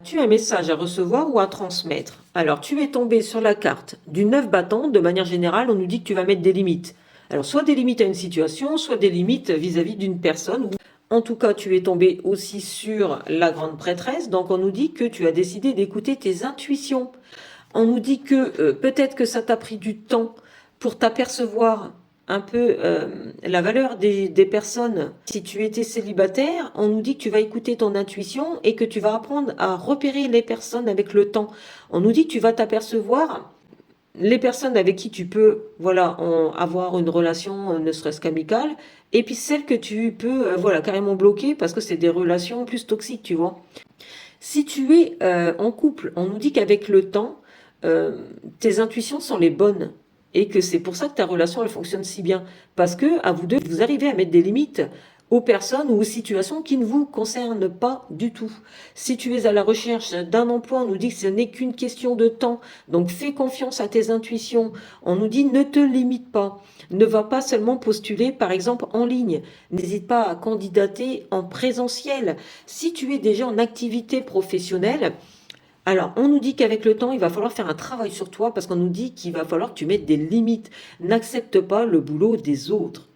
Tu as un message à recevoir ou à transmettre. Alors, tu es tombé sur la carte du 9 battant. De manière générale, on nous dit que tu vas mettre des limites. Alors, soit des limites à une situation, soit des limites vis-à-vis d'une personne. En tout cas, tu es tombé aussi sur la grande prêtresse. Donc, on nous dit que tu as décidé d'écouter tes intuitions. On nous dit que peut-être que ça t'a pris du temps pour t'apercevoir un peu la valeur des personnes. Si tu étais célibataire, on nous dit que tu vas écouter ton intuition et que tu vas apprendre à repérer les personnes avec le temps. On nous dit que tu vas t'apercevoir les personnes avec qui tu peux voilà avoir une relation ne serait-ce qu'amicale, et puis celles que tu peux voilà carrément bloquer parce que c'est des relations plus toxiques, tu vois. Si tu es en couple, on nous dit qu'avec le temps, tes intuitions sont les bonnes et que c'est pour ça que ta relation elle fonctionne si bien, parce que à vous deux vous arrivez à mettre des limites aux personnes ou aux situations qui ne vous concernent pas du tout. Si tu es à la recherche d'un emploi, on nous dit que ce n'est qu'une question de temps, donc fais confiance à tes intuitions. On nous dit ne te limite pas, ne va pas seulement postuler par exemple en ligne, n'hésite pas à candidater en présentiel. Si tu es déjà en activité professionnelle, alors, on nous dit qu'avec le temps, il va falloir faire un travail sur toi parce qu'on nous dit qu'il va falloir que tu mettes des limites. N'accepte pas le boulot des autres.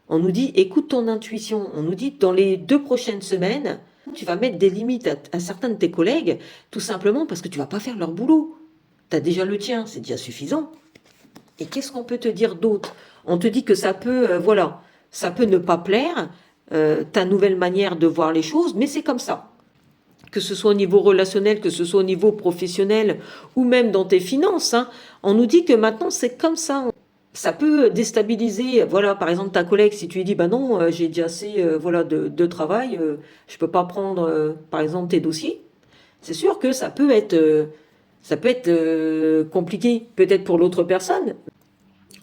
On nous dit, écoute ton intuition. On nous dit, dans les 2 prochaines semaines, tu vas mettre des limites à certains de tes collègues, tout simplement parce que tu vas pas faire leur boulot. Tu as déjà le tien, c'est déjà suffisant. Et qu'est-ce qu'on peut te dire d'autre? On te dit que ça peut, voilà, ça peut ne pas plaire, ta nouvelle manière de voir les choses, mais c'est comme ça. Que ce soit au niveau relationnel, que ce soit au niveau professionnel, ou même dans tes finances, hein, on nous dit que maintenant c'est comme ça. Ça peut déstabiliser, voilà, par exemple ta collègue, si tu lui dis, bah non, j'ai déjà assez voilà, de travail, je peux pas prendre, par exemple, tes dossiers. C'est sûr que ça peut être compliqué, peut-être pour l'autre personne.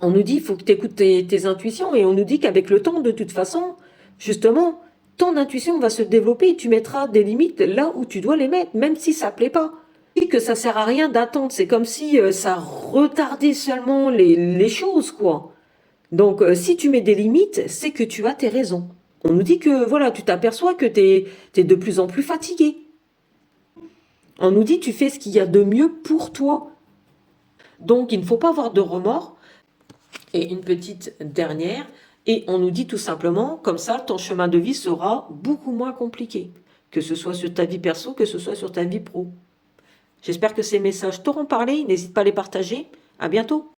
On nous dit, il faut que tu écoutes tes intuitions, et on nous dit qu'avec le temps, de toute façon, justement, ton intuition va se développer et tu mettras des limites là où tu dois les mettre, même si ça ne plaît pas. Et que ça sert à rien d'attendre, c'est comme si ça retardait seulement les choses, quoi. Donc, si tu mets des limites, c'est que tu as tes raisons. On nous dit que, voilà, tu t'aperçois que tu es de plus en plus fatigué. On nous dit, tu fais ce qu'il y a de mieux pour toi. Donc, il ne faut pas avoir de remords. Et une petite dernière, et on nous dit tout simplement, comme ça, ton chemin de vie sera beaucoup moins compliqué, que ce soit sur ta vie perso, que ce soit sur ta vie pro. J'espère que ces messages t'auront parlé, n'hésite pas à les partager. À bientôt.